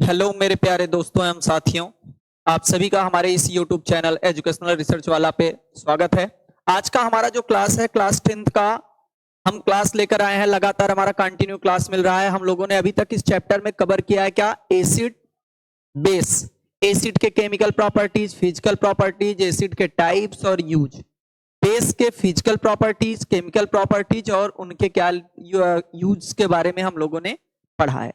Hello मेरे प्यारे दोस्तों एवं साथियों, आप सभी का हमारे इस YouTube चैनल एजुकेशनल रिसर्च वाला पे स्वागत है। आज का हमारा जो क्लास है क्लास 10th का हम क्लास लेकर आए हैं। लगातार हमारा कंटिन्यू क्लास मिल रहा है। हम लोगों ने अभी तक इस चैप्टर में कवर किया है क्या, एसिड बेस, एसिड के chemical properties, physical properties, acid के टाइप्स और यूज, बेस के फिजिकल प्रॉपर्टीज, केमिकल प्रॉपर्टीज और उनके क्या यूज के बारे में हम लोगों ने पढ़ा है।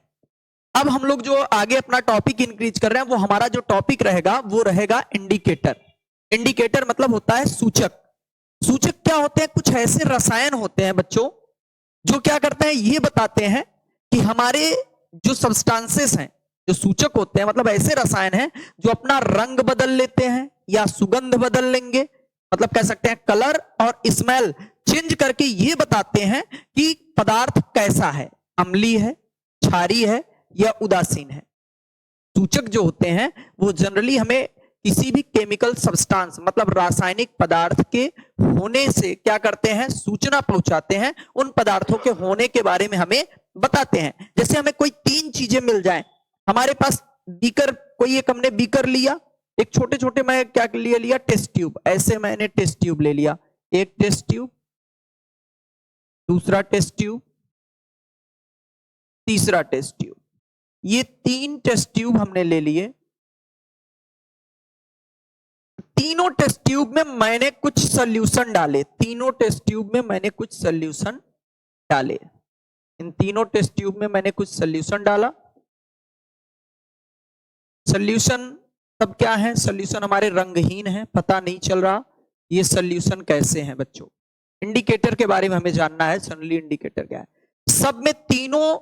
अब हम लोग जो आगे अपना टॉपिक इंक्रीज कर रहे हैं वो हमारा जो टॉपिक रहेगा वो रहेगा इंडिकेटर। इंडिकेटर मतलब होता है सूचक। सूचक क्या होते हैं? कुछ ऐसे रसायन होते हैं बच्चों जो क्या करते हैं, ये बताते हैं कि हमारे जो सब्सटेंसेस हैं, जो सूचक होते हैं मतलब ऐसे रसायन हैं जो अपना रंग बदल लेते हैं या सुगंध बदल लेंगे, मतलब कह सकते हैं कलर और स्मेल चेंज करके ये बताते हैं कि पदार्थ कैसा है, अम्लीय है, क्षारीय है या उदासीन है। सूचक जो होते हैं वो जनरली हमें किसी भी केमिकल सब्सटेंस मतलब रासायनिक पदार्थ के होने से क्या करते हैं, सूचना पहुंचाते हैं, उन पदार्थों के होने के बारे में हमें बताते हैं। जैसे हमें कोई तीन चीजें मिल जाएं, हमारे पास बीकर, कोई एक हमने बीकर लिया, एक छोटे छोटे मैं क्या लिया टेस्ट ट्यूब, ऐसे मैंने टेस्ट ट्यूब ले लिया, एक टेस्ट ट्यूब, दूसरा टेस्ट ट्यूब, तीसरा टेस्ट ट्यूब, ये तीन टेस्ट ट्यूब हमने ले लिए। तीनों टेस्ट ट्यूब में मैंने कुछ सॉल्यूशन डाले, तीनों टेस्ट ट्यूब में मैंने कुछ सॉल्यूशन डाले, इन तीनों टेस्ट ट्यूब में मैंने कुछ सॉल्यूशन डाला। सॉल्यूशन तब क्या है, सॉल्यूशन हमारे रंगहीन है, पता नहीं चल रहा ये सॉल्यूशन कैसे हैं बच्चों। इंडिकेटर के बारे में हमें जानना है, जनरली इंडिकेटर क्या है। सब में तीनों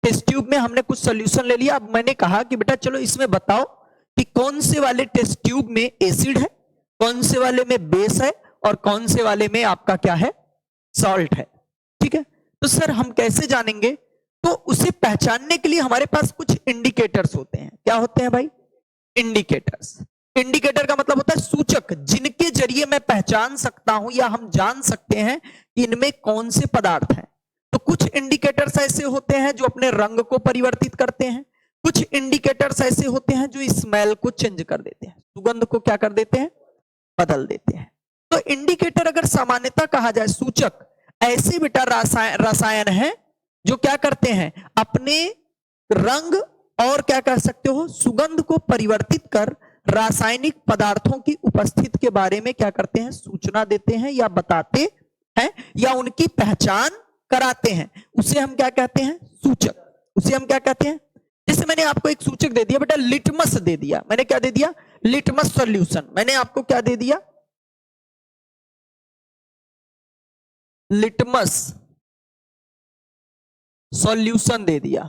टेस्ट ट्यूब में हमने कुछ सॉल्यूशन ले लिया। अब मैंने कहा कि बेटा चलो इसमें बताओ कि कौन से वाले टेस्ट ट्यूब में एसिड है, कौन से वाले में बेस है और कौन से वाले में आपका क्या है, सॉल्ट है। ठीक है, तो सर हम कैसे जानेंगे? तो उसे पहचानने के लिए हमारे पास कुछ इंडिकेटर्स होते हैं। क्या होते हैं भाई? इंडिकेटर्स। इंडिकेटर का मतलब होता है सूचक, जिनके जरिए मैं पहचान सकता हूं या हम जान सकते हैं कि इनमें कौन से पदार्थ हैं। तो कुछ इंडिकेटर्स ऐसे होते हैं जो अपने रंग को परिवर्तित करते हैं, कुछ इंडिकेटर्स ऐसे होते हैं जो स्मेल को चेंज कर देते हैं, सुगंध को क्या कर देते हैं, बदल देते हैं। तो इंडिकेटर अगर सामान्यतः कहा जाए सूचक, ऐसे बेटा रसायन है जो क्या करते हैं, अपने रंग और क्या कर सकते हो, सुगंध को परिवर्तित कर रासायनिक पदार्थों की उपस्थिति के बारे में क्या करते हैं, सूचना देते हैं या बताते हैं या उनकी पहचान कराते हैं। उसे हम क्या कहते हैं, सूचक। उसे हम क्या कहते हैं, जैसे मैंने आपको एक सूचक दे दिया बेटा, लिटमस दे दिया, मैंने क्या दे दिया, लिटमस सॉल्यूशन। मैंने आपको क्या दे दिया, लिटमस सॉल्यूशन दे दिया।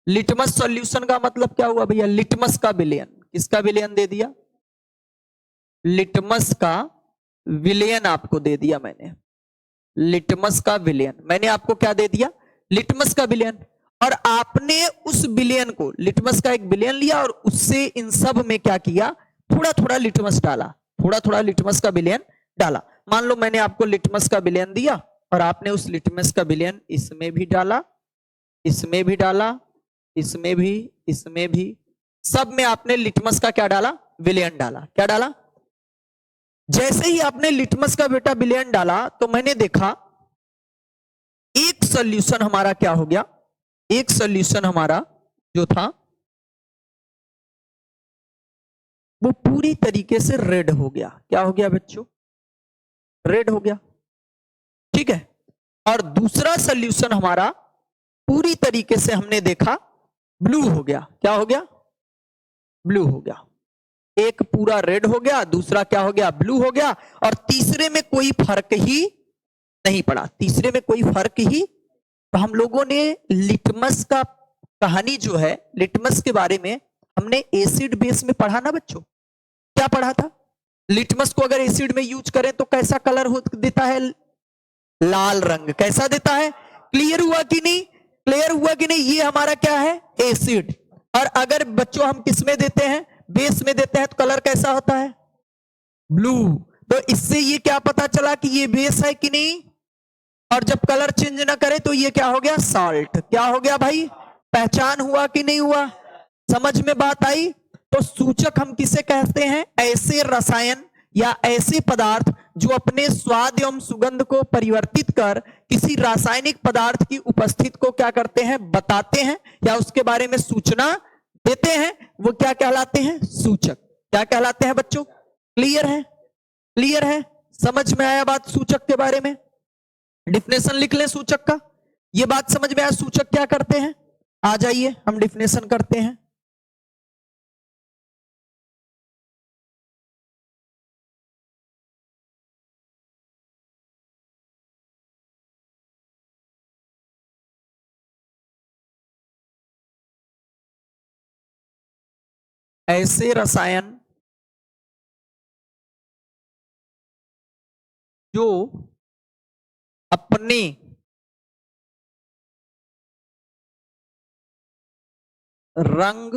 लिटमस सॉल्यूशन का मतलब क्या हुआ भैया, लिटमस का विलयन। किसका विलयन दे दिया? लिटमस का विलयन आपको दे दिया मैंने, लिटमस का विलयन। मैंने आपको क्या दे दिया, लिटमस का विलयन। और आपने उस विलयन को, लिटमस का एक विलयन लिया और उससे इन सब में क्या किया, थोड़ा थोड़ा लिटमस डाला, थोड़ा थोड़ा लिटमस का विलयन डाला। मान लो मैंने आपको लिटमस का विलयन दिया और आपने उस लिटमस का विलयन इसमें भी डाला, इसमें भी डाला, इसमें भी, इसमें भी, सब में आपने लिटमस का क्या डाला, विलयन डाला। क्या डाला? जैसे ही आपने लिटमस का बेटा विलयन डाला तो मैंने देखा एक सॉल्यूशन हमारा क्या हो गया, एक सॉल्यूशन हमारा जो था वो पूरी तरीके से रेड हो गया। क्या हो गया बच्चों? रेड हो गया। ठीक है, और दूसरा सॉल्यूशन हमारा पूरी तरीके से हमने देखा ब्लू हो गया। क्या हो गया? ब्लू हो गया। एक पूरा रेड हो गया, दूसरा क्या हो गया, ब्लू हो गया, और तीसरे में कोई फर्क ही नहीं पड़ा, तीसरे में कोई फर्क ही। तो हम लोगों ने लिटमस का कहानी जो है, लिटमस के बारे में हमने एसिड बेस में पढ़ा ना बच्चों। क्या पढ़ा था? लिटमस को अगर एसिड में यूज करें तो कैसा कलर देता है, लाल रंग। कैसा देता है? क्लियर हुआ कि नहीं, क्लियर हुआ कि नहीं, ये हमारा क्या है, एसिड। और अगर बच्चों हम किसमें देते हैं, बेस में देते हैं, तो कलर कैसा होता है, ब्लू। तो इससे ये क्या पता चला कि ये बेस है कि नहीं, और जब कलर चेंज ना करे तो ये क्या हो गया, सॉल्ट। क्या हो गया भाई, पहचान हुआ कि नहीं हुआ? समझ में बात आई? तो सूचक हम किसे कहते हैं? ऐसे रसायन या ऐसे पदार्थ जो अपने स्वाद एवं सुगंध को परिवर्तित कर किसी रासायनिक पदार्थ की उपस्थिति को क्या करते हैं? बताते हैं या उसके बारे में सूचना देते हैं, वो क्या कहलाते हैं? सूचक। क्या कहलाते हैं बच्चों? क्लियर है? क्लियर है? समझ में आया बात सूचक के बारे में? डिफिनेशन लिख लें सूचक का। ये बात समझ में आया सूचक क्या करते हैं? आ जाइए हम डिफिनेशन करते हैं। ऐसे रसायन जो अपने रंग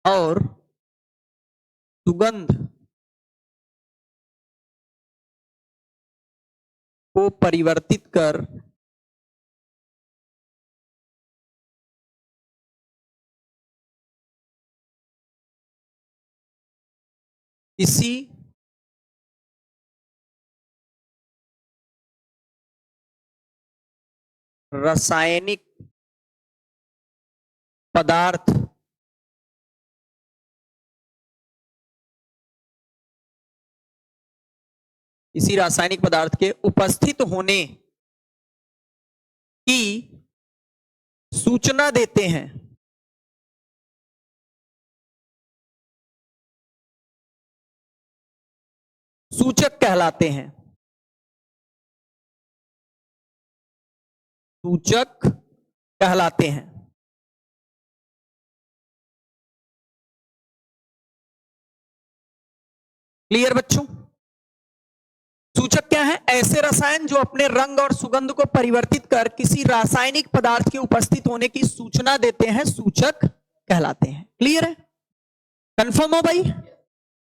और सुगंध को परिवर्तित कर किसी रासायनिक पदार्थ इसी रासायनिक पदार्थ के उपस्थित होने की सूचना देते हैं। सूचक कहलाते हैं। सूचक कहलाते हैं। क्लियर बच्चों? सूचक क्या है? ऐसे रसायन जो अपने रंग और सुगंध को परिवर्तित कर किसी रासायनिक पदार्थ के उपस्थित होने की सूचना देते हैं, सूचक कहलाते हैं। क्लियर है? कंफर्म हो भाई?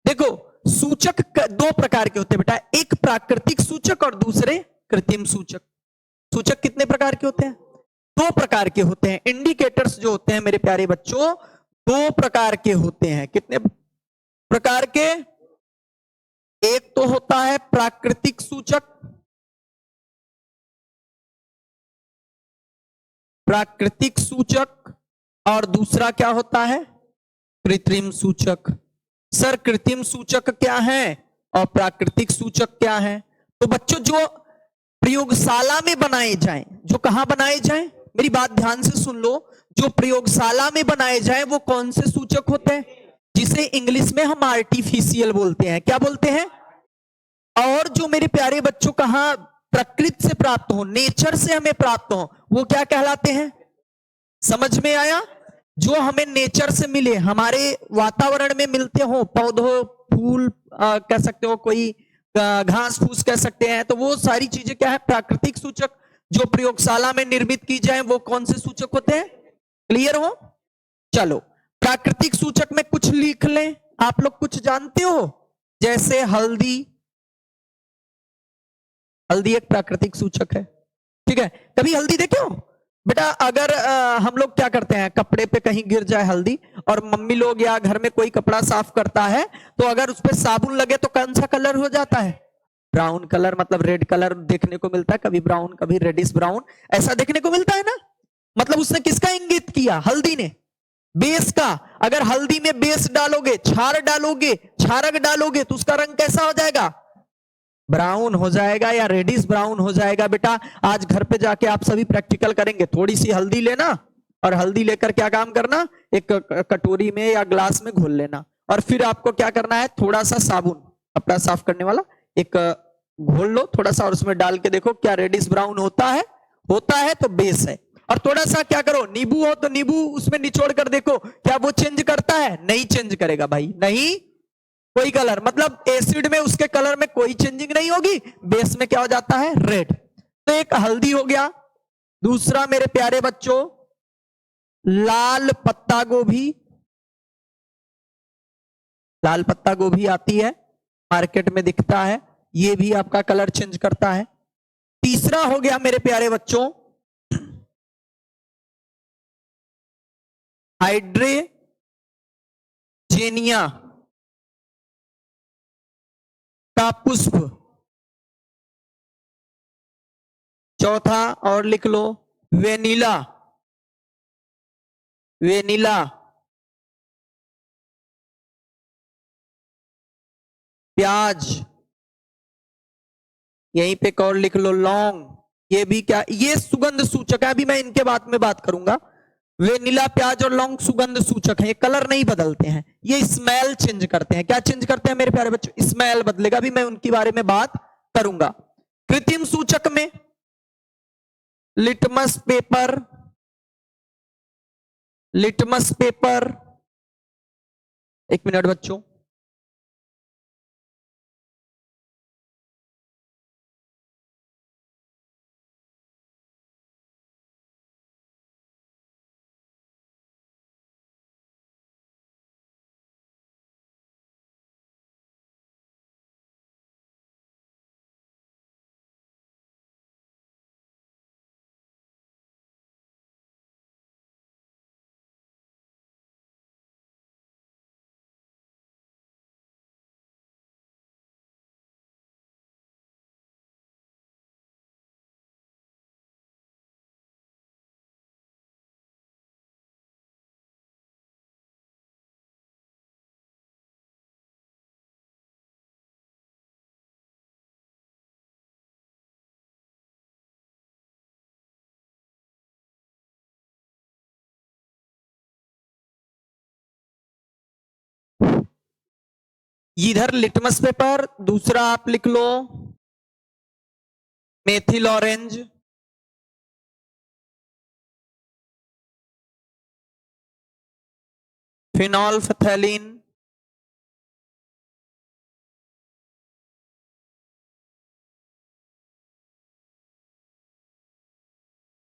देखो सूचक दो प्रकार के होते हैं बेटा, एक प्राकृतिक सूचक और दूसरे कृत्रिम सूचक। सूचक कितने प्रकार के होते हैं? दो प्रकार के होते हैं। इंडिकेटर्स जो होते हैं मेरे प्यारे बच्चों, दो प्रकार के होते हैं। कितने प्रकार के? एक तो होता है प्राकृतिक सूचक, प्राकृतिक सूचक, और दूसरा क्या होता है? कृत्रिम सूचक। सर कृत्रिम सूचक क्या है और प्राकृतिक सूचक क्या है? तो बच्चों जो प्रयोगशाला में बनाए जाएं, जो कहां बनाए जाएं, मेरी बात ध्यान से सुन लो, जो प्रयोगशाला में बनाए जाएं वो कौन से सूचक होते हैं? जिसे इंग्लिश में हम आर्टिफिशियल बोलते हैं। क्या बोलते हैं? और जो मेरे प्यारे बच्चों कहां प्रकृति से प्राप्त हो, नेचर से हमें प्राप्त हो, वो क्या कहलाते हैं? समझ में आया? जो हमें नेचर से मिले, हमारे वातावरण में मिलते हो, पौधों, फूल कह सकते हो, कोई घास फूस कह सकते हैं, तो वो सारी चीजें क्या है? प्राकृतिक सूचक। जो प्रयोगशाला में निर्मित की जाए वो कौन से सूचक होते हैं? क्लियर हो? चलो प्राकृतिक सूचक में कुछ लिख लें। आप लोग कुछ जानते हो? जैसे हल्दी। हल्दी एक प्राकृतिक सूचक है, ठीक है? कभी हल्दी देखे हो बेटा? अगर हम लोग क्या करते हैं, कपड़े पे कहीं गिर जाए हल्दी, और मम्मी लोग या घर में कोई कपड़ा साफ करता है, तो अगर उस पर साबुन लगे तो कौन सा कलर हो जाता है? ब्राउन कलर, मतलब रेड कलर देखने को मिलता है। कभी ब्राउन, कभी रेडिश ब्राउन, ऐसा देखने को मिलता है ना। मतलब उसने किसका इंगित किया? हल्दी ने, बेस का। अगर हल्दी में बेस डालोगे, क्षार डालोगे, क्षारक डालोगे, तो उसका रंग कैसा हो जाएगा? ब्राउन हो जाएगा या रेडिश ब्राउन हो जाएगा। बेटा आज घर पे जाके आप सभी प्रैक्टिकल करेंगे। थोड़ी सी हल्दी लेना और हल्दी लेकर क्या काम करना, एक कटोरी में या ग्लास में घोल लेना, और फिर आपको क्या करना है, थोड़ा सा साबुन, कपड़ा साफ करने वाला, एक घोल लो थोड़ा सा, और उसमें डाल के देखो क्या रेडिश ब्राउन होता है? होता है तो बेस है। और थोड़ा सा क्या करो, नींबू हो तो नींबू उसमें निचोड़ कर देखो, क्या वो चेंज करता है? नहीं चेंज करेगा भाई, नहीं कोई कलर, मतलब एसिड में उसके कलर में कोई चेंजिंग नहीं होगी, बेस में क्या हो जाता है? रेड। तो एक हल्दी हो गया। दूसरा मेरे प्यारे बच्चों, लाल पत्ता गोभी। लाल पत्ता गोभी आती है, मार्केट में दिखता है, ये भी आपका कलर चेंज करता है। तीसरा हो गया मेरे प्यारे बच्चों हाइड्रेजेनिया का पुष्प। चौथा और लिख लो, वेनिला। वेनिला, प्याज, यहीं पे और लिख लो, लौंग। ये भी क्या, ये सुगंध सूचक है, अभी मैं इनके बाद में बात करूंगा। वेनिला, प्याज और लौंग सुगंध सूचक है, ये कलर नहीं बदलते हैं, ये स्मेल चेंज करते हैं। क्या चेंज करते हैं मेरे प्यारे बच्चों? स्मेल बदलेगा, अभी मैं उनके बारे में बात करूंगा। कृत्रिम सूचक में लिटमस पेपर, लिटमस पेपर, एक मिनट बच्चों, इधर लिटमस पेपर, दूसरा आप लिख लो मेथिल ऑरेंज, फिनोल्फथैलीन,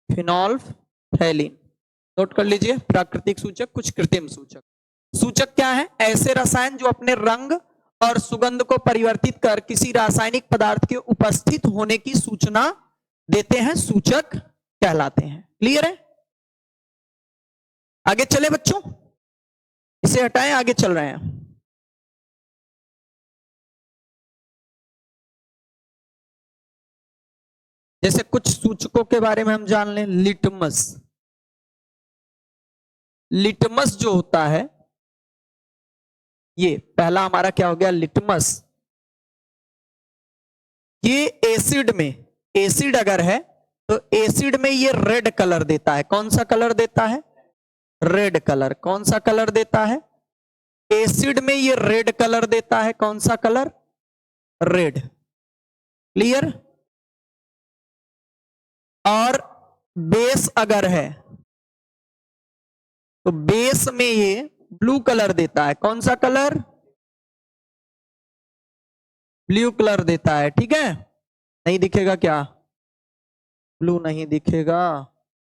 फिनोल्फथैलीन। नोट कर लीजिए, प्राकृतिक सूचक, कुछ कृत्रिम सूचक। सूचक क्या है? ऐसे रसायन जो अपने रंग और सुगंध को परिवर्तित कर किसी रासायनिक पदार्थ के उपस्थित होने की सूचना देते हैं, सूचक कहलाते हैं। क्लियर है? आगे चले बच्चों, इसे हटाएं, आगे चल रहे हैं। जैसे कुछ सूचकों के बारे में हम जान लें। लिटमस, लिटमस जो होता है, ये पहला हमारा क्या हो गया, लिटमस। ये एसिड में, एसिड अगर है तो एसिड में ये रेड कलर देता है। कौन सा कलर देता है? Red colour. कौन सा कलर देता है? एसिड में ये रेड कलर देता है। कौन सा कलर? रेड। क्लियर? और बेस अगर है तो बेस में ये ब्लू कलर देता है। कौन सा कलर? ब्लू कलर देता है। ठीक है? नहीं दिखेगा क्या? ब्लू नहीं दिखेगा,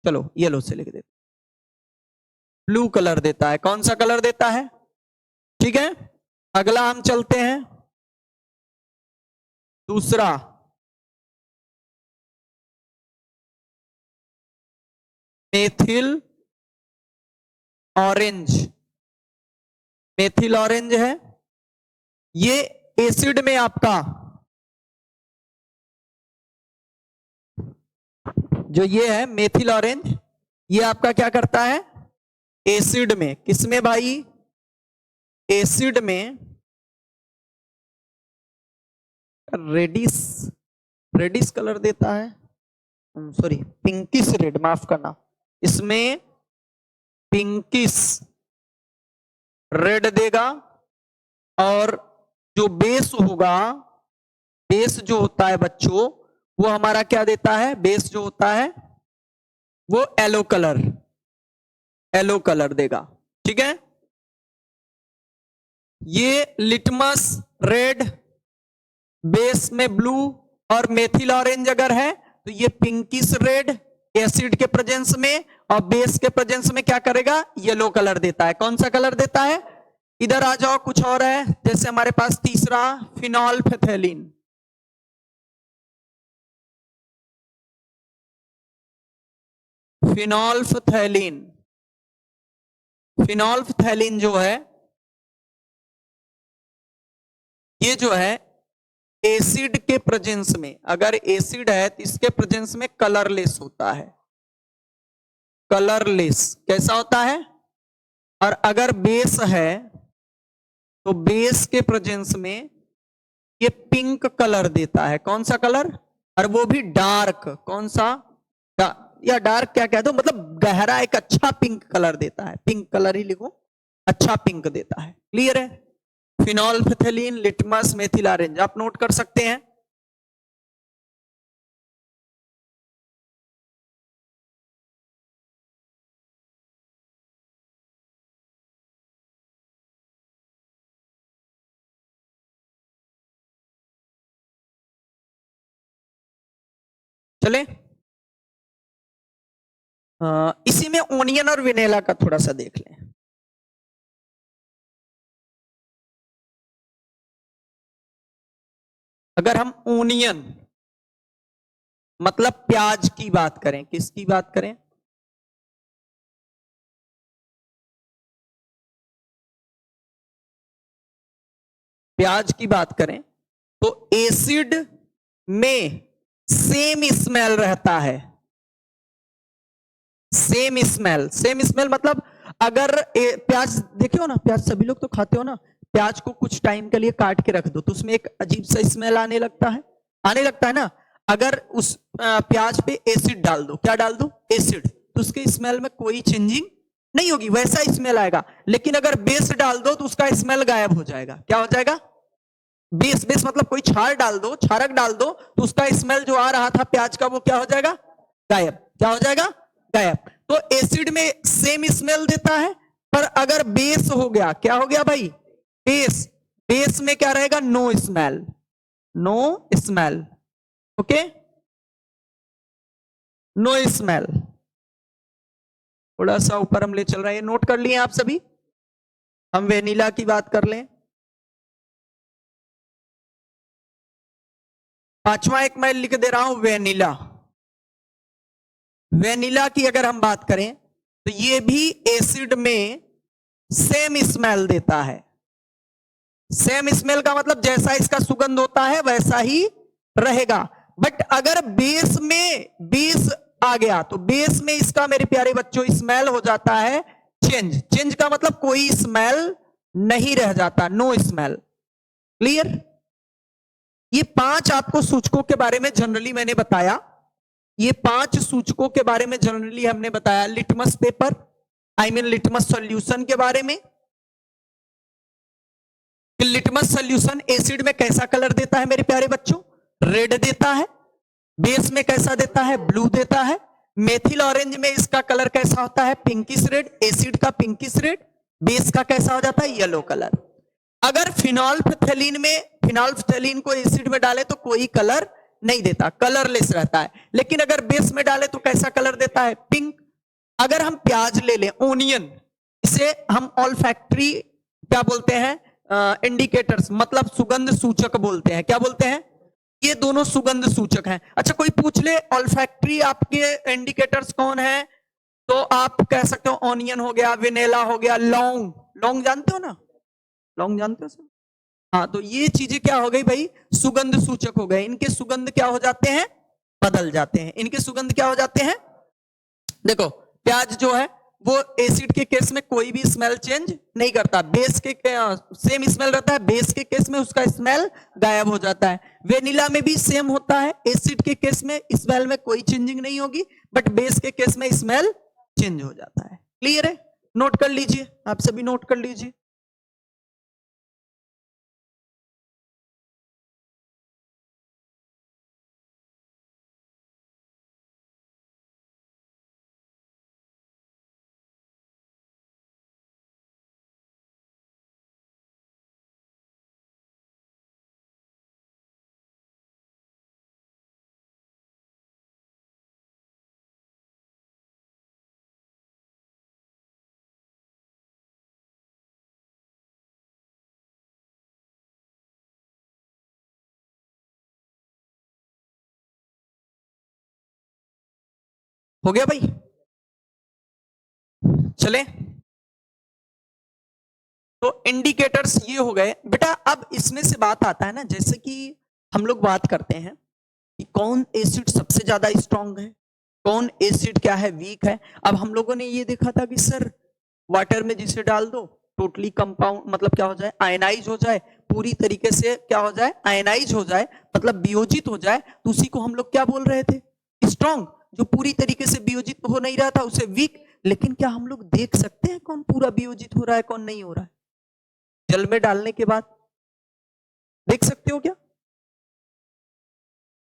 चलो येलो से लिख देते। ब्लू कलर देता है। कौन सा कलर देता है? ठीक है, अगला हम चलते हैं। दूसरा, मेथिल ऑरेंज। मेथिल ऑरेंज है, ये एसिड में आपका, जो ये है मेथिल ऑरेंज, ये आपका क्या करता है? एसिड में, किसमें भाई? एसिड में रेडिस, रेडिस कलर देता है, सॉरी पिंकिश रेड, माफ करना, इसमें पिंकिश रेड देगा। और जो बेस होगा, बेस जो होता है बच्चों, वो हमारा क्या देता है? बेस जो होता है वो येलो कलर, येलो कलर देगा। ठीक है, ये लिटमस रेड, बेस में ब्लू, और मेथिल ऑरेंज अगर है तो ये पिंकिश रेड एसिड के प्रेजेंस में, और बेस के प्रेजेंस में क्या करेगा? येलो कलर देता है। कौन सा कलर देता है? इधर आ जाओ, कुछ और है, जैसे हमारे पास तीसरा फिनोल्फथैलीन। फिनोल्फथैलीन, फिनोल्फथैलीन जो है ये जो है एसिड के प्रेजेंस में, अगर एसिड है तो इसके प्रेजेंस में कलरलेस होता है, कलरलेस कैसा होता है। और अगर बेस है तो बेस के प्रेजेंस में ये पिंक कलर देता है। कौन सा कलर? और वो भी डार्क। कौन सा? या डार्क क्या कहते हो, मतलब गहरा एक अच्छा पिंक कलर देता है। पिंक कलर ही लिखो, अच्छा पिंक देता है। क्लियर है? फिनोल्फथैलीन, लिटमस, मेथिल ऑरेंज आप नोट कर सकते हैं। चले इसी में ओनियन और वेनिला का थोड़ा सा देख लें। अगर हम ओनियन मतलब प्याज की बात करें, किसकी बात करें? प्याज की बात करें तो एसिड में सेम स्मेल रहता है। सेम स्मेल, सेम स्मेल मतलब अगर प्याज देखे हो ना, प्याज सभी लोग तो खाते हो ना, प्याज को कुछ टाइम के लिए काट के रख दो तो उसमें एक अजीब सा स्मेल आने लगता है, आने लगता है ना। अगर उस प्याज पे एसिड डाल दो, क्या डाल दो? एसिड, तो उसके स्मेल में कोई चेंजिंग नहीं होगी, वैसा स्मेल आएगा। लेकिन अगर बेस डाल दो तो उसका स्मेल गायब हो जाएगा। क्या हो जाएगा? बेस, बेस मतलब कोई क्षार डाल दो, क्षारक डाल दो तो उसका स्मेल जो आ रहा था प्याज का वो क्या हो जाएगा? गायब। क्या हो जाएगा? गायब। तो एसिड में सेम स्मेल देता है, पर अगर बेस हो गया, क्या हो गया भाई? बेस, बेस में क्या रहेगा? No smell, no smell. Okay, no smell. थोड़ा सा ऊपर हम ले चल रहे हैं, नोट कर लिए आप सभी। हम वेनिला की बात कर लें। पांचवा एक मैं लिख दे रहा हूं, वेनिला। वेनिला की अगर हम बात करें तो ये भी एसिड में सेम स्मेल देता है। सेम स्मेल का मतलब जैसा इसका सुगंध होता है वैसा ही रहेगा। बट अगर बेस में बेस आ गया तो बेस में इसका मेरे प्यारे बच्चों स्मेल हो जाता है चेंज। चेंज का मतलब कोई स्मेल नहीं रह जाता, नो स्मेल। क्लियर? ये पांच आपको सूचकों के बारे में जनरली मैंने बताया। ये पांच सूचकों के बारे में जनरली हमने बताया। Litmus paper, I mean litmus solution के बारे में। लिटमस सॉल्यूशन एसिड में कैसा कलर देता है मेरे प्यारे बच्चों? रेड देता है। बेस में कैसा देता है? ब्लू देता है। मेथिल ऑरेंज में इसका कलर कैसा होता है? Pinkish red. एसिड का पिंकिश रेड, बेस का कैसा हो जाता है? Yellow colour. अगर फिनोल्फथैलीन में, फिनोल्फथैलीन को एसिड में डाले तो कोई कलर नहीं देता, कलरलेस रहता है। लेकिन अगर बेस में डाले तो कैसा कलर देता है? पिंक। अगर हम प्याज ले लें, ओनियन, इसे हम ऑल्फैक्टरी क्या बोलते हैं? इंडिकेटर्स मतलब सुगंध सूचक बोलते हैं। क्या बोलते हैं? ये दोनों सुगंध सूचक हैं। अच्छा कोई पूछ ले ऑल्फैक्टरी आपके इंडिकेटर्स कौन है, तो आप कह सकते हो ऑनियन हो गया, वेनिला हो गया, लौंग। लौंग जानते हो ना? लौंग जानते हो सर? हाँ, तो ये चीजें क्या हो गई भाई? सुगंध सूचक हो गए। इनके सुगंध क्या हो जाते हैं? बदल जाते हैं। इनके सुगंध क्या हो जाते हैं? देखो, प्याज जो है वो एसिड के केस में कोई भी स्मेल चेंज नहीं करता, बेस के सेम स्मेल रहता है। बेस के केस में उसका स्मेल गायब हो जाता है। वेनिला में भी सेम होता है, एसिड के केस में स्मेल में कोई चेंजिंग नहीं होगी, बट बेस के केस में स्मेल चेंज हो जाता है। क्लियर है? नोट कर लीजिए, आप सभी नोट कर लीजिए। हो गया भाई? चले तो इंडिकेटर्स ये हो गए बेटा। अब इसमें से बात आता है ना, जैसे कि हम लोग बात करते हैं कि कौन एसिड सबसे ज्यादा स्ट्रांग है, कौन एसिड क्या है वीक है। अब हम लोगों ने ये देखा था कि सर वाटर में जिसे डाल दो टोटली कंपाउंड, मतलब क्या हो जाए, आयनाइज हो जाए, पूरी तरीके से क्या हो जाए, आयनाइज हो जाए, मतलब वियोजित हो जाए, तो उसी को हम लोग क्या बोल रहे थे, स्ट्रांग। जो पूरी तरीके से वियोजित हो नहीं रहा था उसे वीक। लेकिन क्या हम लोग देख सकते हैं कौन पूरा वियोजित हो रहा है कौन नहीं हो रहा है? जल में डालने के बाद देख सकते हो क्या?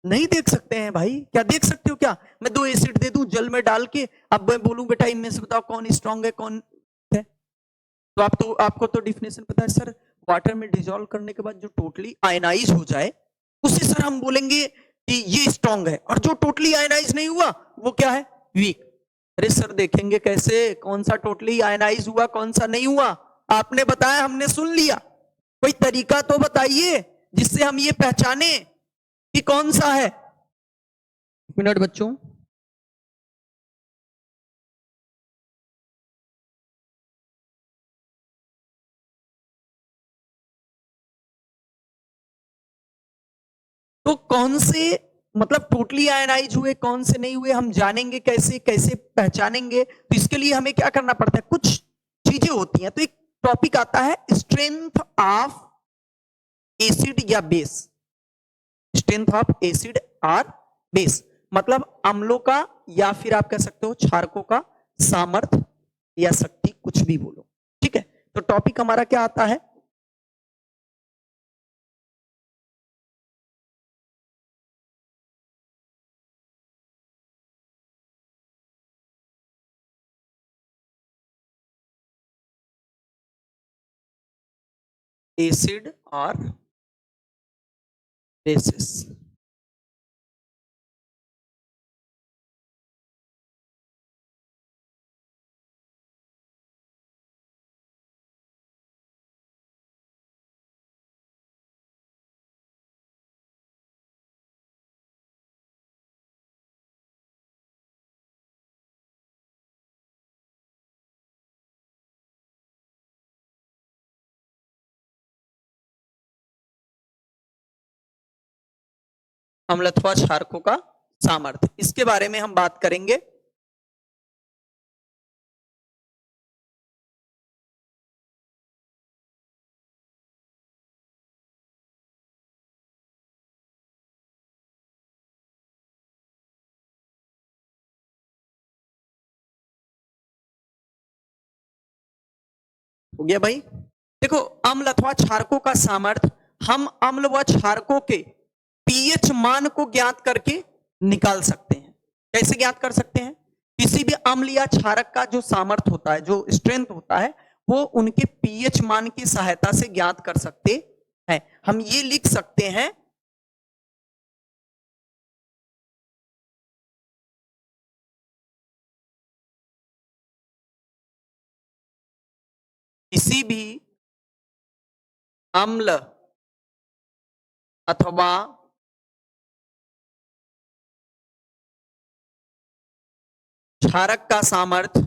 नहीं देख सकते हैं भाई। क्या देख सकते हो क्या? मैं दो एसिड दे दूं जल में डाल के, अब मैं बोलूं बेटा इनमें से बताओ कौन स्ट्रांग है कौन है? तो आपको तो डिफिनेशन पता है सर, वाटर में डिजोल्व करने के बाद जो टोटली आयनाइज हो जाए उसे सर हम बोलेंगे कि ये स्ट्रांग है, और जो टोटली आयनाइज नहीं हुआ वो क्या है, वीक। अरे सर देखेंगे कैसे कौन सा टोटली आयनाइज हुआ कौन सा नहीं हुआ? आपने बताया हमने सुन लिया, कोई तरीका तो बताइए जिससे हम ये पहचाने कि कौन सा है। मिनट बच्चों, तो कौन से मतलब टोटली आयनाइज हुए कौन से नहीं हुए हम जानेंगे कैसे, कैसे पहचानेंगे? तो इसके लिए हमें क्या करना पड़ता है, कुछ चीजें होती हैं। तो एक टॉपिक आता है स्ट्रेंथ ऑफ एसिड या बेस। स्ट्रेंथ ऑफ एसिड और बेस मतलब अम्लों का या फिर आप कह सकते हो क्षारकों का सामर्थ्य या शक्ति, कुछ भी बोलो, ठीक है। तो टॉपिक हमारा क्या आता है, एसिड और बेसिस। अम्लत्व क्षारकों का सामर्थ्य, इसके बारे में हम बात करेंगे। हो गया भाई। देखो अम्ल अथवा क्षारकों का सामर्थ्य हम अम्ल व क्षारकों के पीएच मान को ज्ञात करके निकाल सकते हैं। कैसे ज्ञात कर सकते हैं? किसी भी अम्ल या क्षारक का जो सामर्थ्य होता है, जो स्ट्रेंथ होता है, वो उनके पीएच मान की सहायता से ज्ञात कर सकते हैं। हम ये लिख सकते हैं किसी भी अम्ल अथवा क्षारक का सामर्थ्य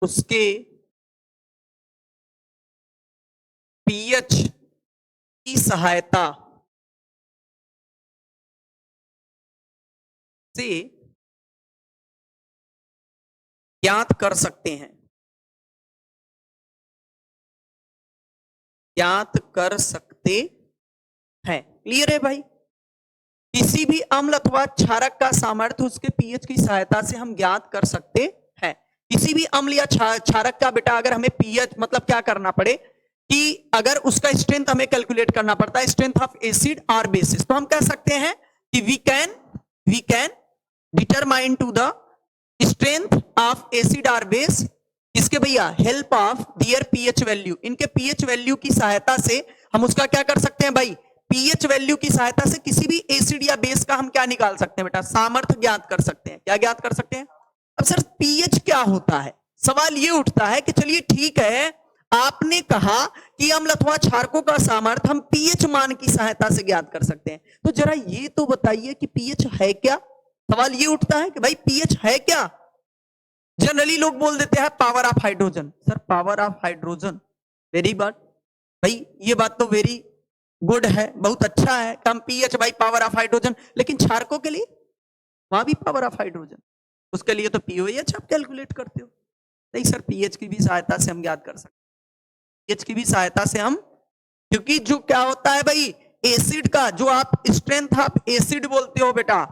उसके पीएच की सहायता से ज्ञात कर सकते हैं, ज्ञात कर सकते हैं। क्लियर है भाई? किसी भी अम्ल अथवा क्षारक का सामर्थ्य उसके पीएच की सहायता से हम ज्ञात कर सकते हैं। किसी भी अम्ल या क्षारक का बेटा अगर हमें पीएच मतलब क्या करना पड़े कि अगर उसका स्ट्रेंथ हमें कैलकुलेट करना पड़ता है, स्ट्रेंथ ऑफ एसिड और बेसिस, तो हम कह सकते हैं कि we can determine to the strength of acid और बेस इसके भैया help of their pH value. इनके पीएच वैल्यू की सहायता से हम उसका क्या कर सकते हैं भाई, पीएच वैल्यू की सहायता से किसी भी एसिड या बेस का हम क्या निकाल सकते हैं बेटा, सामर्थ्य ज्ञात कर सकते हैं। क्या ज्ञात कर सकते हैं? अब सर पीएच क्या होता है, सवाल ये उठता है कि चलिए ठीक है, आपने कहा कि अम्ल अथवा क्षारकों का सामर्थ्य हम पीएच मान की सहायता से ज्ञात कर सकते हैं, तो जरा ये तो बताइए कि पीएच है क्या। सवाल ये उठता है कि भाई पीएच है क्या। जनरली लोग बोल देते हैं power of hydrogen. Sir power of hydrogen, very good भाई, ये बात तो वेरी गुड है, बहुत अच्छा है, कम पीएच भाई पावर ऑफ हाइड्रोजन, लेकिन क्षारकों के लिए वहां भी पावर ऑफ हाइड्रोजन, उसके लिए तो पीओएच आप कैलकुलेट करते हो। नहीं सर, पीएच की भी सहायता से हम ज्ञात कर सकते हैं, पीएच की भी सहायता से हम, क्योंकि जो क्या होता है भाई एसिड का, जो आप स्ट्रेंथ ऑफ एसिड बोलते हो बेटा,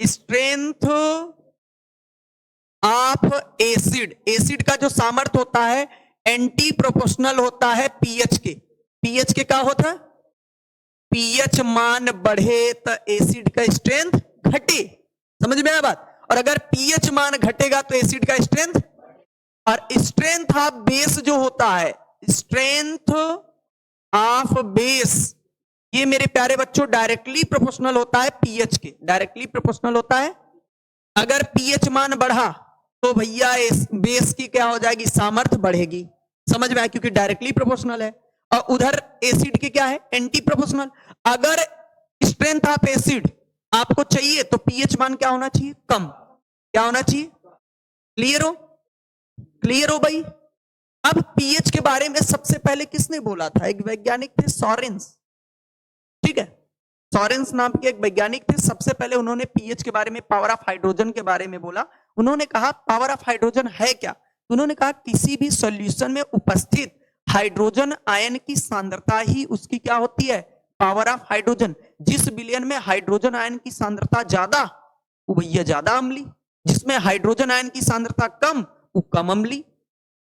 स्ट्रेंथ ऑफ एसिड, एसिड का जो सामर्थ्य होता है एंटी प्रोपोर्शनल होता है पीएच के। पीएच के क्या होता है, पीएच मान बढ़े तो एसिड का स्ट्रेंथ घटे, समझ में आया बात। और अगर पीएच मान घटेगा तो एसिड का स्ट्रेंथ, और स्ट्रेंथ ऑफ बेस जो होता है, स्ट्रेंथ ऑफ बेस, ये मेरे प्यारे बच्चों डायरेक्टली प्रोपोर्शनल होता है पीएच के, डायरेक्टली प्रोपोर्शनल होता है। अगर पीएच मान बढ़ा तो भैया बेस की क्या हो जाएगी, सामर्थ्य बढ़ेगी, समझ में आया, क्योंकि डायरेक्टली प्रोपोर्शनल है। और उधर एसिड की क्या है, एंटी प्रोपोर्शनल। अगर स्ट्रेंथ ऑफ एसिड आपको चाहिए तो पीएच मान क्या होना चाहिए, कम, क्या होना चाहिए, क्लियर हो, क्लियर हो भाई। अब पीएच के बारे में सबसे पहले किसने बोला था, एक वैज्ञानिक थे सॉरेंस, ठीक है, सॉरेंस नाम के एक वैज्ञानिक थे, सबसे पहले उन्होंने पीएच के बारे में, पावर ऑफ हाइड्रोजन के बारे में बोला। उन्होंने कहा पावर ऑफ हाइड्रोजन है क्या, उन्होंने कहा किसी भी सॉल्यूशन में उपस्थित हाइड्रोजन आयन की सांद्रता ही उसकी क्या होती है, पावर ऑफ हाइड्रोजन। जिस विलयन में हाइड्रोजन आयन की सांद्रता ज्यादा वो भैया ज्यादा अम्लीय, जिसमें हाइड्रोजन आयन की सांद्रता कम वो कम अम्लीय,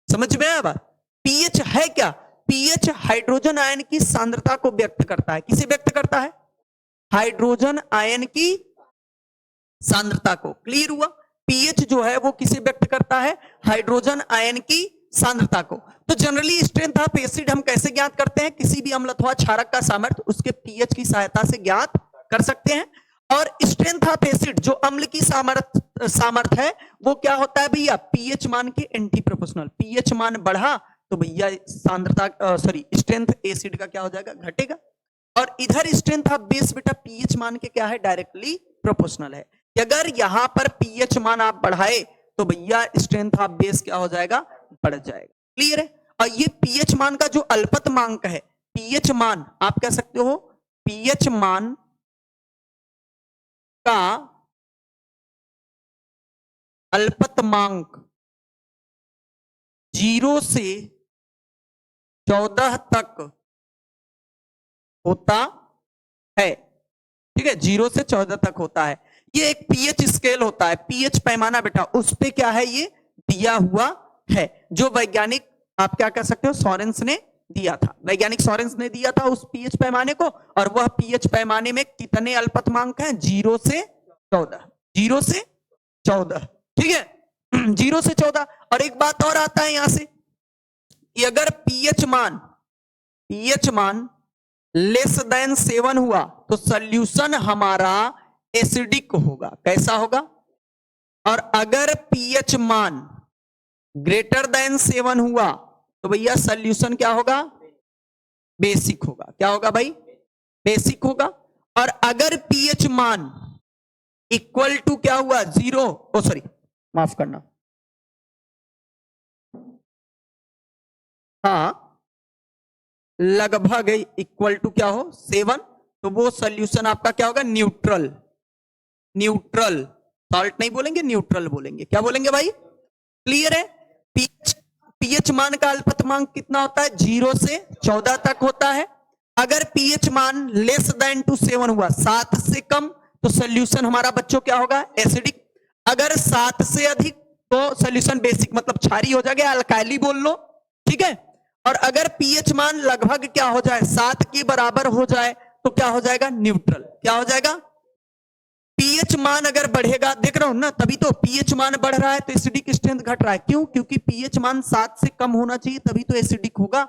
समझ में आया बात। पीएच है क्या, पीएच हाइड्रोजन आयन की सांद्रता को व्यक्त करता है, किसे व्यक्त करता है, हाइड्रोजन आयन की सांद्रता को, क्लियर हुआ। पीएच जो है वो किसे व्यक्त करता है, हाइड्रोजन आयन की सांद्रता को। तो जनरली स्ट्रेंथ ऑफ एसिड हम कैसे ज्ञात करते हैं, किसी भी अम्ल अथवा क्षारक का सामर्थ्य उसके पीएच की सहायता से ज्ञात कर सकते हैं। और स्ट्रेंथ ऑफ एसिड जो अम्ल की सामर्थ्य है वो क्या होता है भैया, पीएच मान के एंटी प्रोपोर्शनल। पीएच मान बढ़ा तो भैया सांद्रता स्ट्रेंथ एसिड का क्या हो जाएगा, घटेगा। और इधर स्ट्रेंथ ऑफ बेस बेटा पीएच मान के क्या है, डायरेक्टली प्रोपोर्शनल है। अगर यहां पर पीएच मान आप बढ़ाए तो भैया स्ट्रेंथ ऑफ बेस क्या हो जाएगा, बढ़ जाएगा, क्लियर है। और ये पीएच मान का जो अल्पतमांक है, पीएच मान आप कह सकते हो, पीएच मान का अल्पतमांक 0 से 14 तक होता है, ठीक है, 0 से 14 तक होता है। ये एक पीएच स्केल होता है, पीएच पैमाना बेटा, उस पे क्या है, ये दिया हुआ है, जो वैज्ञानिक आप क्या कह सकते हो, सॉरेंस ने दिया था, वैज्ञानिक सॉरेंस ने दिया था उस पीएच पैमाने को। और वह पीएच पैमाने में कितने अल्पतमांक हैं, 0 से 14, 0 से 14, ठीक है, 0 से 14। और एक बात और आता है यहां से कि अगर पीएच मान लेस देन 7 हुआ तो सॉल्यूशन हमारा एसिडिक होगा, कैसा होगा। और अगर पीएच मान ग्रेटर देन 7 हुआ तो भैया सॉल्यूशन क्या होगा, बेसिक होगा, क्या होगा भाई, बेसिक होगा। और अगर पीएच मान इक्वल टू क्या हुआ, 0, सॉरी माफ करना, हाँ, लगभग इक्वल टू क्या हो, 7, तो वो सॉल्यूशन आपका क्या होगा, न्यूट्रल, न्यूट्रल, सॉल्ट नहीं बोलेंगे, न्यूट्रल बोलेंगे, क्या बोलेंगे भाई, क्लियर है। पीएच मान का अल्पतमांक कितना होता है, 0 से 14 तक होता है। अगर पीएच मान लेस देन टू 7 हुआ, 7 से कम, तो सॉल्यूशन हमारा बच्चों क्या होगा, एसिडिक। अगर 7 से अधिक तो सॉल्यूशन बेसिक, मतलब क्षारीय हो जाएगा, अल्काइली बोल लो, ठीक है। और अगर पीएच मान लगभग क्या हो जाए, 7 के बराबर हो जाए तो क्या हो जाएगा, न्यूट्रल, क्या हो जाएगा। पीएच मान अगर बढ़ेगा, देख रहा हूं ना, तभी तो पीएच मान बढ़ रहा है तो एसिडिक स्ट्रेंथ घट रहा है, क्यों, क्योंकि पीएच मान 7 से कम होना चाहिए तभी तो एसिडिक होगा।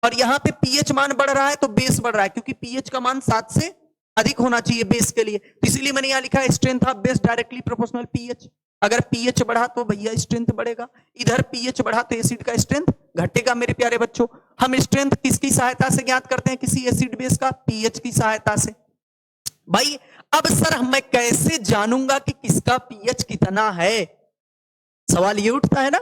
और यहां पे पीएच मान बढ़ रहा है तो बेस बढ़ रहा है, क्योंकि पीएच का मान 7 से अधिक होना चाहिए बेस के लिए, तो इसीलिए मैंने यहां लिखा है strength of base directly proportional pH. अगर पीएच बढ़ा तो भैया स्ट्रेंथ बढ़ेगा, इधर पीएच बढ़ा तो एसिड का स्ट्रेंथ घटेगा। मेरे प्यारे बच्चों, हम स्ट्रेंथ किसकी सहायता से ज्ञात करते हैं, किसी एसिड बेस का, पीएच की सहायता से। भाई अब सर मैं कैसे जानूंगा कि किसका पीएच कितना है? सवाल ये उठता है ना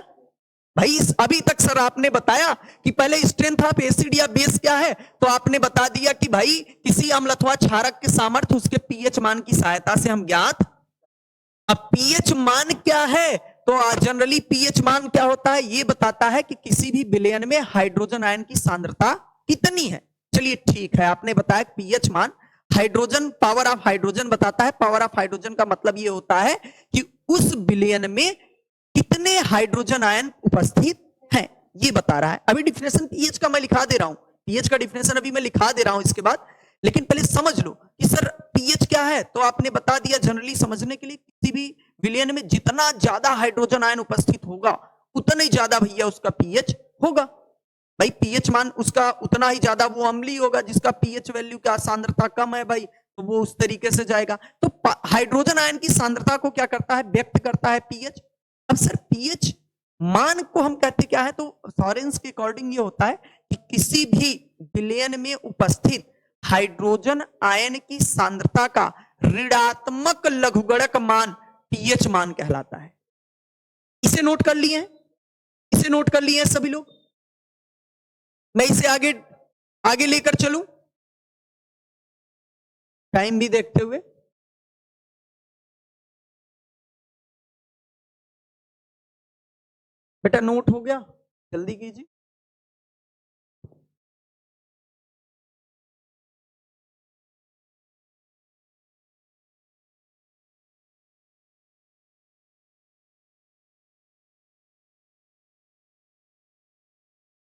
भाई। अभी तक सर आपने बताया कि पहले स्ट्रेंथ ऑफ एसिड या बेस क्या है, तो आपने बता दिया कि भाई किसी अम्ल अथवा क्षारक के सामर्थ्य उसके पीएच मान की सहायता से हम ज्ञात। अब पीएच मान क्या है? तो जनरली पीएच मान क्या होता है, ये बताता है कि किसी भी विलयन में हाइड्रोजन आयन की सांद्रता कितनी है। चलिए ठीक है, आपने बताया पीएच मान हाइड्रोजन, पावर ऑफ हाइड्रोजन बताता है। पावर ऑफ हाइड्रोजन का मतलब ये होता है कि उस विलयन में कितने हाइड्रोजन आयन उपस्थित हैं, ये बता रहा है। अभी डिफिनेशन पीएच का मैं लिखा दे रहा हूं, पीएच का डिफिनेशन अभी मैं लिखा दे रहा हूं इसके बाद, लेकिन पहले समझ लो कि सर पीएच क्या है। तो आपने बता दिया जनरली समझने के लिए, किसी भी विलयन में जितना ज्यादा हाइड्रोजन आयन उपस्थित होगा उतना ही ज्यादा भैया उसका पीएच होगा। भाई पीएच मान उसका उतना ही ज्यादा वो अम्लीय होगा, जिसका पीएच वैल्यू क्या सांद्रता कम है भाई, तो वो उस तरीके से जाएगा। तो हाइड्रोजन आयन की सांद्रता को क्या करता है, व्यक्त करता है पीएच। अब सर पीएच मान को हम कहते क्या है, तो सॉरेंस के अकॉर्डिंग ये होता है कि किसी भी विलयन में उपस्थित हाइड्रोजन आयन की सांद्रता का ऋणात्मक लघुगणक मान पीएच मान कहलाता है। इसे नोट कर लिए, इसे नोट कर लिए सभी लोग। मैं इसे आगे आगे लेकर चलूं, टाइम भी देखते हुए। बेटा नोट हो गया, जल्दी कीजिए।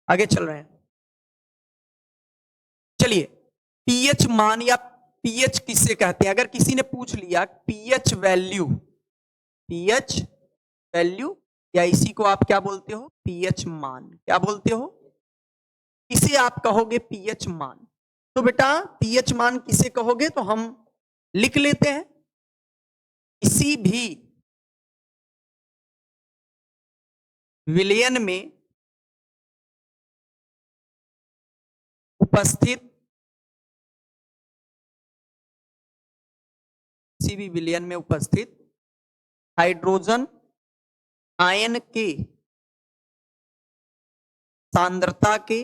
आगे चल रहे हैं, चलिए। पीएच मान या पीएच किसे कहते हैं, अगर किसी ने पूछ लिया पीएच वैल्यू, पीएच वैल्यू या इसी को आप क्या बोलते हो, पीएच मान, क्या बोलते हो, इसे आप कहोगे पीएच मान। तो बेटा पीएच मान किसे कहोगे, तो हम लिख लेते हैं, किसी भी विलयन में उपस्थित, किसी भी विलयन में उपस्थित हाइड्रोजन आयन के सांद्रता के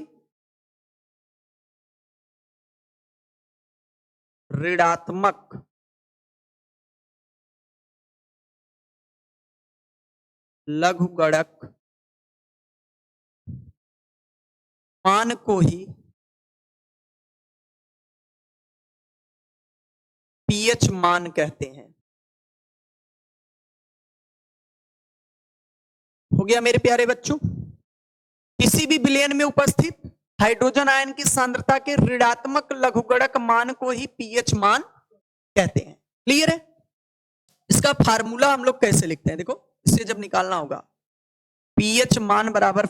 ऋणात्मक लघुगणक मान को ही पीएच मान कहते हैं। हो गया मेरे प्यारे बच्चों, किसी भी विलयन में उपस्थित हाइड्रोजन आयन की सांद्रता के ऋणात्मक लघुगणक मान को ही पीएच मान कहते हैं। क्लियर है? इसका फार्मूला हम लोग कैसे लिखते हैं, देखो इसे जब निकालना होगा, पीएच मान बराबर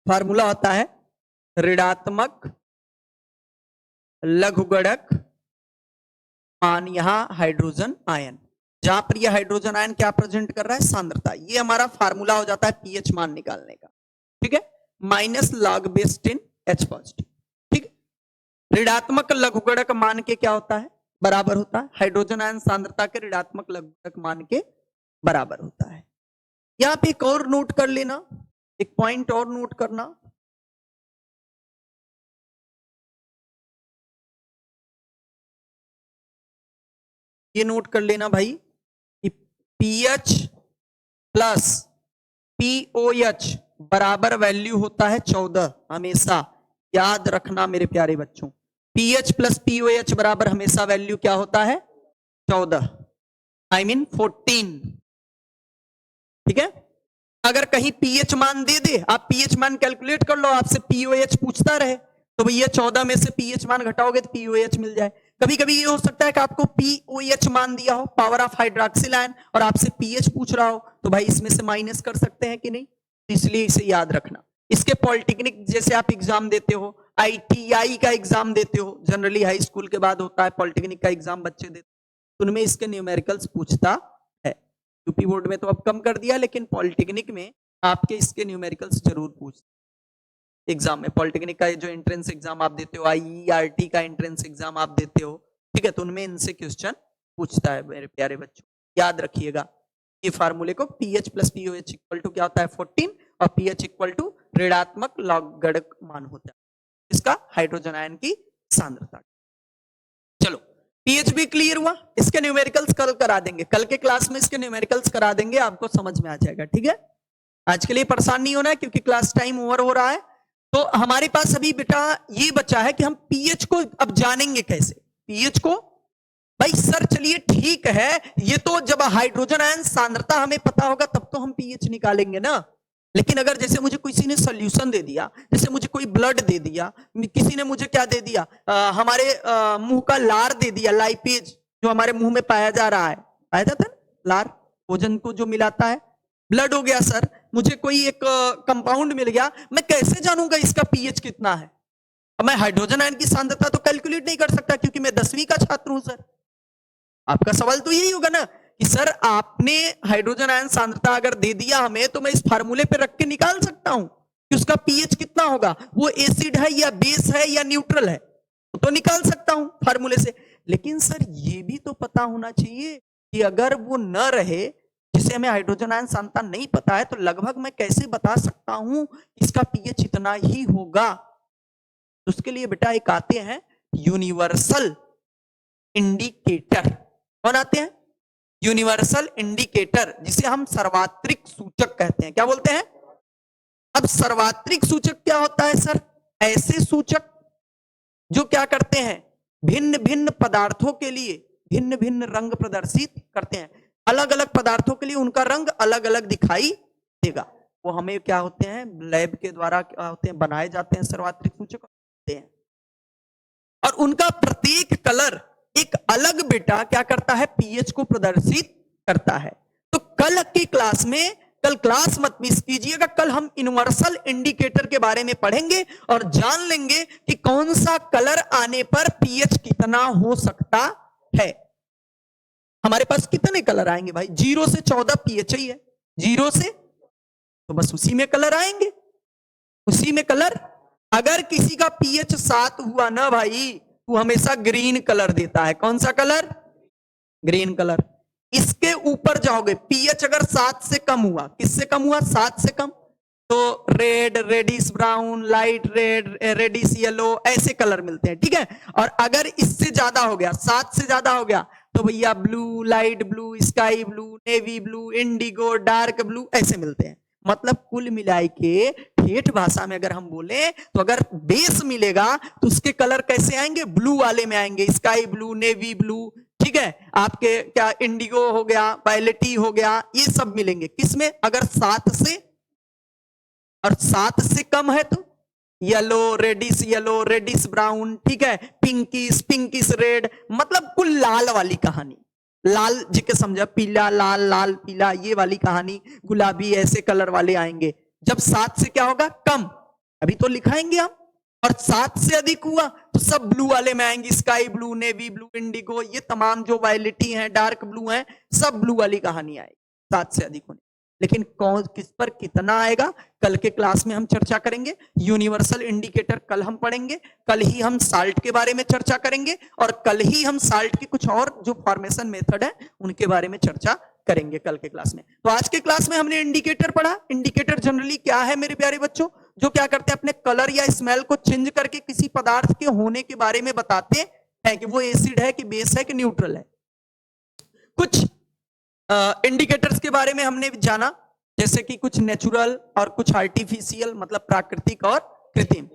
फार्मूला होता है ऋणात्मक लघुगणक मान, यहां हाइड्रोजन आयन, जहां पर यह हाइड्रोजन आयन क्या प्रेजेंट कर रहा है, सांद्रता। ये हमारा फार्मूला हो जाता है पीएच मान निकालने का, ठीक है, minus log base 10 H positive, ठीक है। ऋणात्मक लघुगणक मान के क्या होता है, बराबर होता है हाइड्रोजन आयन सांद्रता के ऋणात्मक लघुगणक मान के बराबर होता है। यहां पे एक और नोट कर लेना, एक पॉइंट और नोट करना, ये नोट कर लेना भाई कि पीएच प्लस पीओएच बराबर वैल्यू होता है 14, हमेशा याद रखना मेरे प्यारे बच्चों। पीएच प्लस पीओएच बराबर हमेशा वैल्यू क्या होता है, 14, आई मीन 14, ठीक है। अगर कहीं पीएच मान दे दे, आप पीएच मान कैलकुलेट कर लो, आपसे पीओएच पूछता रहे, तो भैया 14 में से पीएच मान घटाओगे तो पीओएच मिल जाए। कभी कभी ये हो सकता है कि आपको पीओएच मान दिया हो, पावर ऑफ हाइड्रोक्सिल आयन, और आपसे पीएच पूछ रहा हो, तो भाई इसमें से माइनस कर सकते हैं कि नहीं, इसलिए इसे याद रखना। इसके पॉलिटेक्निक जैसे आप एग्जाम देते हो, आईटीआई का एग्जाम देते हो, जनरली हाई स्कूल के बाद होता है, पॉलिटेक्निक का एग्जाम बच्चे देते हैं, उनमें इसके न्यूमेरिकल्स पूछता है। यूपी बोर्ड में तो अब कम कर दिया, लेकिन पॉलिटेक्निक में आपके इसके न्यूमेरिकल्स जरूर पूछते एग्जाम में। पॉलिटेक्निक का जो एंट्रेंस एग्जाम आप देते हो, आईईआरटी का एंट्रेंस एग्जाम आप देते हो, ठीक है, तो उनमें इनसे क्वेश्चन पूछता है मेरे प्यारे बच्चों, याद रखिएगा ये फार्मूले को। PH plus pOH equal to क्या होता है 14 और पीएच इक्वल टू ऋणात्मक लॉगरिथम मान होता है इसका हाइड्रोजन आयन की सांद्रता। चलो पीएच भी क्लियर हुआ, इसके न्यूमेरिकल्स कल करा देंगे, कल के क्लास में इसके न्यूमेरिकल्स करा देंगे, आपको समझ में आ जाएगा। ठीक है, आज के लिए परेशान नहीं होना है क्योंकि क्लास टाइम ओवर हो रहा है। तो हमारे पास अभी बेटा ये बचा है कि हम पीएच को अब जानेंगे कैसे। पीएच को भाई सर चलिए ठीक है, ये तो जब हाइड्रोजन आयन सांद्रता हमें पता होगा तब तो हम पीएच निकालेंगे ना। लेकिन अगर जैसे मुझे किसी ने सोल्यूशन दे दिया, जैसे मुझे कोई ब्लड दे दिया, किसी ने मुझे क्या दे दिया, हमारे मुंह का लार दे दिया, लाइपेज जो हमारे मुंह में पाया जा रहा है, पाया जाता है लार, भोजन को जो मिलाता है, ब्लड हो गया सर, मुझे कोई एक कंपाउंड मिल गया, मैं कैसे जानूंगा इसका पीएच कितना है? अब मैं हाइड्रोजन आयन की सांद्रता तो कैलकुलेट नहीं कर सकता क्योंकि मैं 10वीं का छात्र हूं सर। आपका सवाल तो यही होगा ना कि सर आपने हाइड्रोजन आयन सांद्रता अगर दे दिया हमें तो मैं इस फार्मूले पे रख के निकाल सकता हूं कि उसका पीएच कितना होगा, वो एसिड है या बेस है या न्यूट्रल है, तो निकाल सकता हूं फार्मूले से। लेकिन सर ये भी तो पता होना चाहिए कि अगर वो न रहे, जिसे हमें हाइड्रोजन आयन सांद्रता नहीं पता है, तो लगभग मैं कैसे बता सकता हूं इसका पीएच इतना ही होगा? तो उसके लिए बेटा एक आते हैं यूनिवर्सल इंडिकेटर। कौन आते हैं? यूनिवर्सल इंडिकेटर, जिसे हम सर्वात्रिक सूचक कहते हैं। क्या बोलते हैं? अब सर्वात्रिक सूचक क्या होता है सर? ऐसे सूचक जो क्या करते हैं, भिन्न भिन्न पदार्थों के लिए भिन्न भिन्न रंग प्रदर्शित करते हैं। अलग अलग पदार्थों के लिए उनका रंग अलग अलग दिखाई देगा। वो हमें क्या होते हैं, लैब के द्वारा क्या होते हैं, बनाए जाते हैं सर्वात्रिक सूचक होते हैं, और उनका प्रत्येक कलर एक अलग बेटा क्या करता है, पीएच को प्रदर्शित करता है। तो कल की क्लास में, कल क्लास मत मिस कीजिएगा, कल हम यूनिवर्सल इंडिकेटर के बारे में पढ़ेंगे और जान लेंगे कि कौन सा कलर आने पर पीएच कितना हो सकता है। हमारे पास कितने कलर आएंगे भाई? 0 से 14 पीएच ही है, 0 से, तो बस उसी में कलर आएंगे, उसी में कलर। अगर किसी का पीएच 7 हुआ ना भाई, वो हमेशा ग्रीन कलर देता है। कौन सा कलर? Green colour. इसके ऊपर जाओगे, पीएच अगर 7 से कम हुआ, किससे कम हुआ? 7 से कम, तो red, reddish brown, light red, reddish yellow, ऐसे कलर मिलते हैं। ठीक है, और अगर इससे ज्यादा हो गया, 7 से ज्यादा हो गया, तो भैया blue, light blue, sky blue, navy blue, Indigo, dark blue, ऐसे मिलते हैं। मतलब कुल मिलाई के ठेठ भाषा में अगर हम बोले तो अगर बेस मिलेगा तो उसके कलर कैसे आएंगे? ब्लू वाले में आएंगे, स्काई ब्लू, नेवी ब्लू, ठीक है, आपके क्या इंडिगो हो गया, वायलेटी हो गया, ये सब मिलेंगे किसमें? अगर 7 से, और 7 से कम है तो येलो, रेडिश ब्राउन, ठीक है, पिंकिश रेड, मतलब कुल लाल वाली कहानी। लाल जी के समझा, पीला लाल, लाल पीला, ये वाली कहानी, गुलाबी, ऐसे कलर वाले आएंगे। जब 7 से क्या होगा? कम, अभी तो लिखाएंगे हम, और 7 से अधिक हुआ तो सब ब्लू वाले में आएंगे, sky blue, navy blue, Indigo, ये तमाम जो वायलेटी हैं, डार्क ब्लू हैं, सब ब्लू वाली कहानी आएगी 7 से अधिक होने। लेकिन कौन किस पर कितना आएगा, कल के क्लास में हम चर्चा करेंगे। यूनिवर्सल इंडिकेटर कल हम पढ़ेंगे, कल ही हम साल्ट के बारे में चर्चा करेंगे, और कल ही हम साल्ट की कुछ और जो फॉर्मेशन मेथड है उनके बारे में चर्चा करेंगे कल के क्लास में। तो आज के क्लास में हमने इंडिकेटर पढ़ा। इंडिकेटर जनरली क्या है मेरे प्यारे बच्चों? जो क्या करते हैं, अपने कलर या स्मेल को चेंज करके किसी पदार्थ के होने के बारे में बताते हैं कि वो एसिड है कि बेस है कि न्यूट्रल है। कुछ इंडिकेटर्स के बारे में हमने जाना, जैसे कि कुछ नेचुरल और कुछ आर्टिफिशियल, मतलब प्राकृतिक और कृत्रिम।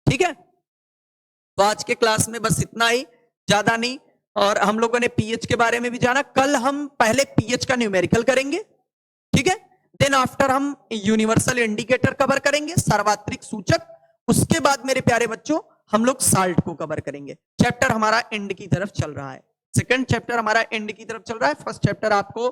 ठीक है, तो आज के क्लास में बस इतना ही, ज्यादा नहीं। और हम लोगों ने पीएच के बारे में भी जाना। कल हम पहले पीएच का न्यूमेरिकल करेंगे, ठीक है, देन आफ्टर हम यूनिवर्सल इंडिकेटर कवर करेंगे, सर्वात्रिक सूचक। उसके बाद मेरे प्यारे बच्चों हम लोग साल्ट को कवर करेंगे। चैप्टर हमारा एंड की तरफ चल रहा है, सेकंड चैप्टर हमारा एंड की तरफ चल रहा है। फर्स्ट चैप्टर आपको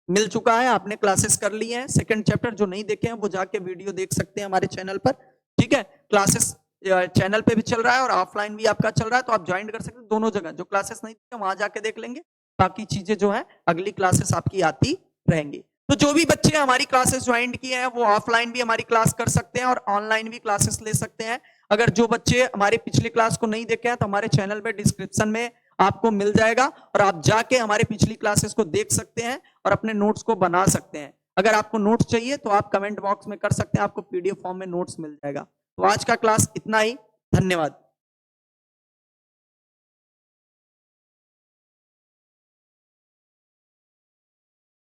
मिल चुका है, आपने क्लासेस कर ली हैं। सेकंड चैप्टर जो नहीं देखे हैं वो जाके वीडियो देख सकते हैं हमारे चैनल पर, ठीक है। क्लासेस चैनल पे भी चल रहा है और ऑफलाइन भी आपका चल रहा है, तो आप ज्वाइन कर सकते हैं दोनों जगह। जो क्लासेस नहीं देखे वहां जाके देख लेंगे, बाकी चीजें जो है अगली क्लासेस आपकी आती रहेंगी। तो जो भी बच्चे हमारी क्लासेस ज्वाइन किए हैं वो ऑफलाइन भी हमारी क्लास कर सकते हैं और ऑनलाइन भी क्लासेस ले सकते हैं। अगर जो बच्चे हमारे पिछले क्लास को नहीं देखे हैं तो हमारे चैनल पे डिस्क्रिप्शन में आपको मिल जाएगा और आप जाके हमारे पिछली क्लासेस को देख सकते हैं और अपने नोट्स को बना सकते हैं। अगर आपको नोट्स चाहिए तो आप कमेंट बॉक्स में कर सकते हैं, आपको पीडीएफ फॉर्म में नोट्स मिल जाएगा। तो आज का क्लास इतना ही, धन्यवाद।